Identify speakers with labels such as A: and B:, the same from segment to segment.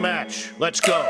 A: match. Let's go.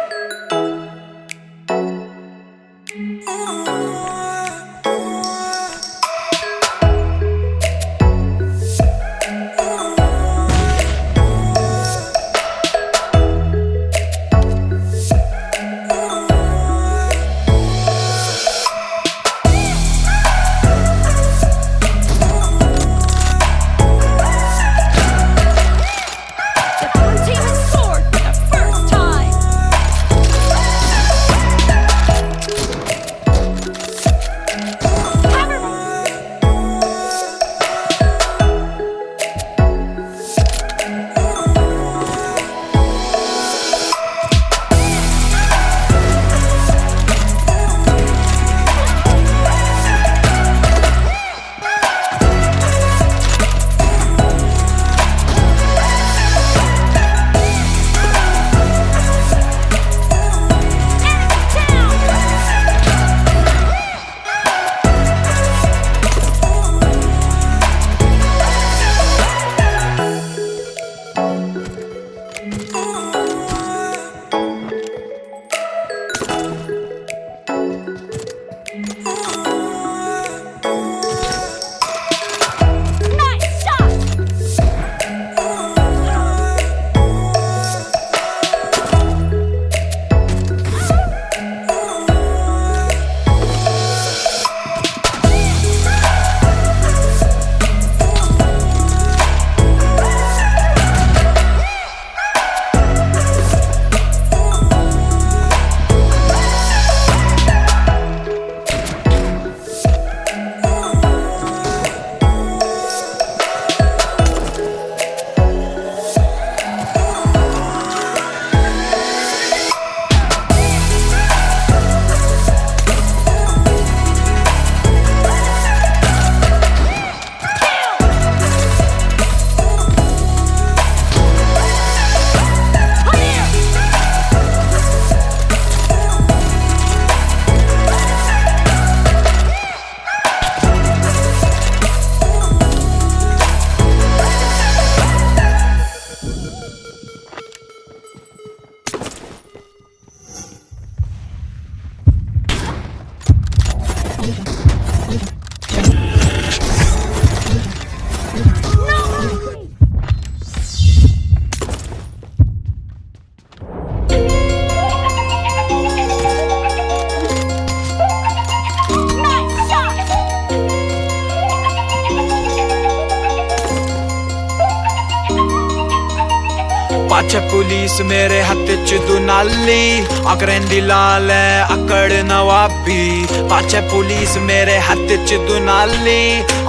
B: पाछे police मेरे हत्थ च दुनाली अकरेंदी लाल है अकड़ नवाबी पाछे पुलिस मेरे हत्थ च दुनाली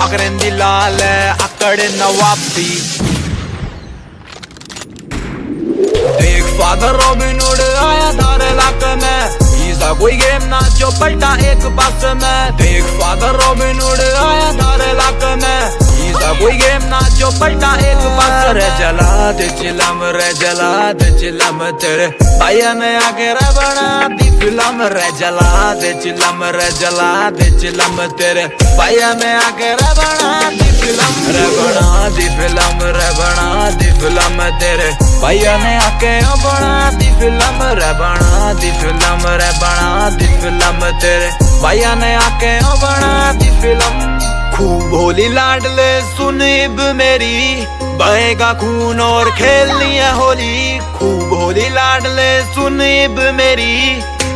B: अकरेंदी लाल है अकड़ नवाबी देख फादर रॉबिन हुड आया धार इलाके में ईजा कोई गेम ना जो पलटा एक पास में देख फादर रॉबिन हुड आया धार इलाके में ईजा कोई गेम ना जो पलटा एक पास रे जला दे चिलम तेरे भाइया ने आके रे बना दी फिल्म रे जला दे चिलम तेरे भाइया ने आके रे बना दी फिल्म रे बना दी फिल्म तेरे भाइया ने आके बना दी फिल्म रे बना दी फिल्म तेरे भाइया ने आके बना दी फिल्म खूब होली लाडले सुनिब मेरी बहेगा खून और खेलनी है होली खूब होली लाडले सुनिब मेरी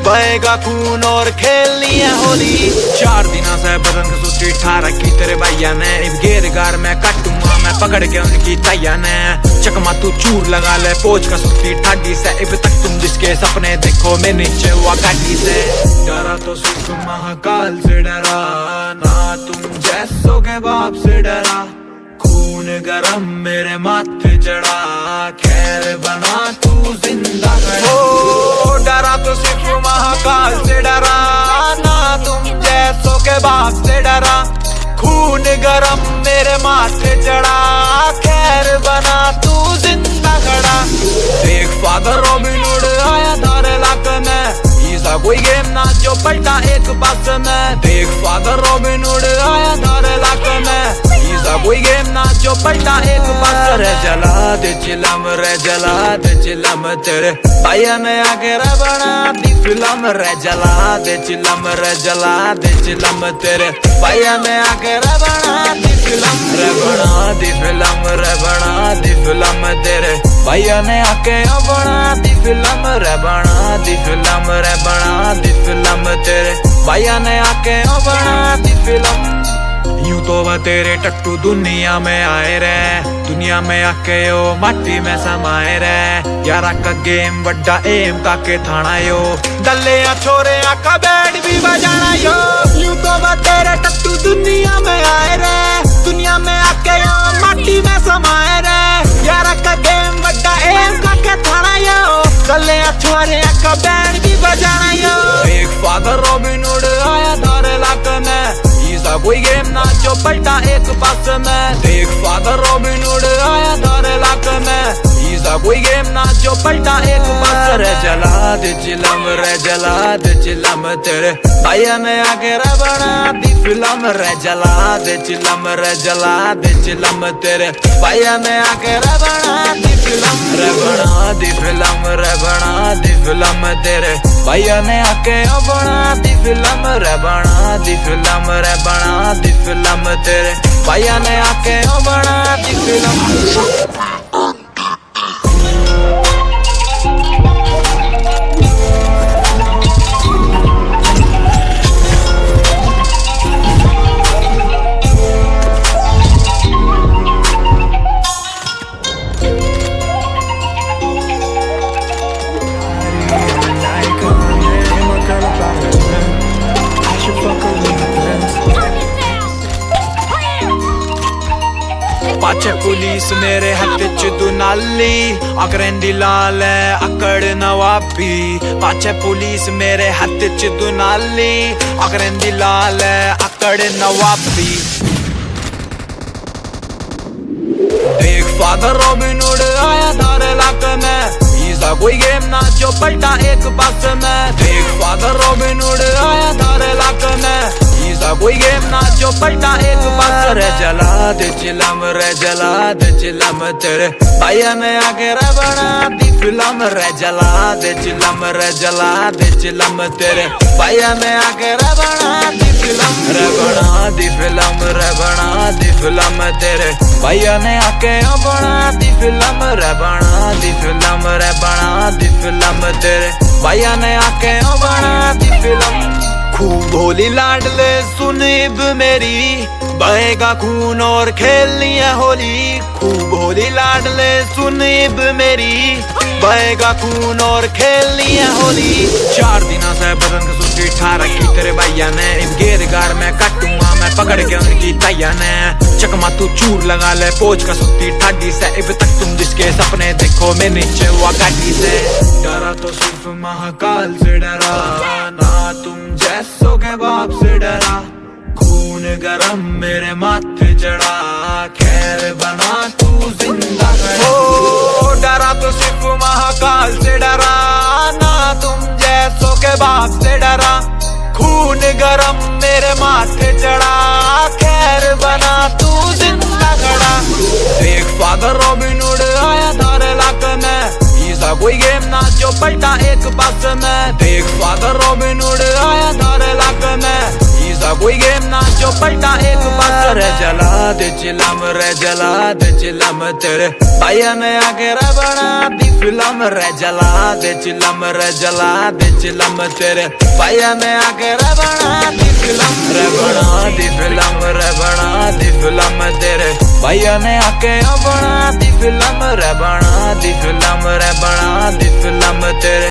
B: बहेगा खून और खेलनी है होली 4 दिना से बदन की सुस्ती ठा रखी तेरे भैया ने इस घेरगार में काटूंगा मैं पकड़ के उनकी तैया ने चकमा तू चूर लगा ले पोच का सुस्ती ठाडी से अब तक तुम जिसके सपने देखो मैं नीचे हुआ काटी से डरा तो सुख महाकाल से डरा ना तुम जैसों के बाप से डरा खून गरम मेरे माथे चढ़ा खैर बना तू जिंदा हो डरा तो सिर्फ महाकाल से डरा ना तुम जैसों के बाप से डरा खून गरम मेरे माथे चढ़ा खैर बना तू जिंदा खड़ा देख फादर रॉबिन हुड आया धार इलाके में ईजा कोई गेम ना जो पलटा एक पास में देख फादर रॉबिन हुड आया धार इलाके में ईजा कोई गेम ना जो पलटा एक पास रे जला दे चिलम रे जला दे चिलम तेरे भैया ने आके रे बना दी फिल्म रे जला दे चिलम रे जला दे चिलम तेरे भैया ने आके रे बना दी फिल्म रे बना दी फिल्म रे बना दी फिल्म तेरे भैया ने आके बना दी फिल्म रे बना दी फिल्म रे बना दी फिल्म तेरे भैया ने आके बना दी फिल्म। यूं तो वह तेरे टट्टू दुनिया में आए रे दुनिया में आके ओ माटी में समाए रे यारा का गेम बड्डा एम का के थाना यो डल्ले छोरे का बैंड भी बजाना यो। यूं तो वह तेरे टट्टू दुनिया में आए रे दुनिया में आके ओ माटी में समाए रे यारा का गेम बड्डा एम का के थाना यो डल्ले छोरे का बैंड भी बजाना यो। एक फादर रॉबिन हुड आया धारे इलाके में कोई गेम ना जो पलटा एक पास में देख फादर रॉबिन हुड आया धारे इलाके में कोई गेम ना जो पलटा एक पास रे जला दे चिलम रे जला दे चिलम तेरे भैया ने आके रे बना दी फिल्म रे जला दे चिलम रे जला दे चिलम तेरे भैया ने आके रे बना दी फिल्म रे बना दी फिल्म रे बना दी फिल्म तेरे भैया ने आके बना दी फिल्म रे बना दी फिल्म रे बना दी फिल्म तेरे भैया ने आके बना दी फिल्म। पाछे पुलिस मेरे हाथ च दुनाली अकरेंदी लाल अकड़ नवाबी पाछे पुलिस मेरे हाथ च दुनाली अकरेंदी लाल अकड़ नवाबी देख फादर रॉबिन हुड आया धारे इलाके में कोई गेम ना जो पलटा एक पास में देख फादर रॉबिन हुड आया धारे इलाके में कोई गेम ना जो पलटा एक पास रे जला दे चिलम रे जला दे चिलम तेरे भैया ने आके रे बना दी फिल्म रे जला दे चिलम रे जला दे चिलम तेरे भैया ने आके रे बना दी फिल्म रे बना दी फिल्म रे बना दी फिल्म तेरे भैया ने आके बना दी फिल्म रे बना दी फिल्म रे बना दी फिल्म तेरे भैया ने आके बना दी फिल्म। खूब भोली लाडले सुनिब मेरी बहेगा खून और खेलनी है होली खूब भोली लाडले सुनिब मेरी बहेगा खून और खेलनी है होली 4 दिनों से बदन की सुस्ती ठा रखी तेरे भैया ने इस गेरगार में काटूंगा मैं पकड़ के उनकी तैया ने चकमा तू चूर लगा ले पोच का सुस्ती ठाडी से अब तक तुम जिसके सपने देखो मैं नीचे हुआ गाड़ी से डरा तो सिर्फ महाकाल से डरा ना तुम जैसों के बाप से डरा खून गरम मेरे माथे चढ़ा खैर बना तू जिंदा ओ डरा तो सिर्फ महाकाल से डरा ना तुम जैसों के बाप से डरा खून गरम मेरे माथे चढ़ा खैर बना तू जिंदा खड़ा। देख फादर रॉबिन हुड आया धारे इलाके में कोई गेम ना जो पलटा एक पास में देख फादर रॉबिन हुड आया धारे इलाके में कोई गेम ना जो पलटा एक पास रे जला दे चिलम रे जला दे चिलम तेरे भैया ने आके रे बना दी फिल्म रे जला दे चिलम रे जला दे चिलम तेरे भैया ने आके रे बना दी फिल्म रे बना दी फिल्म रे बना दी फिल्म तेरे भैया ने आके बना दी फिल्म रे बना दी फिल्म रे बना दी फिल्म तेरे।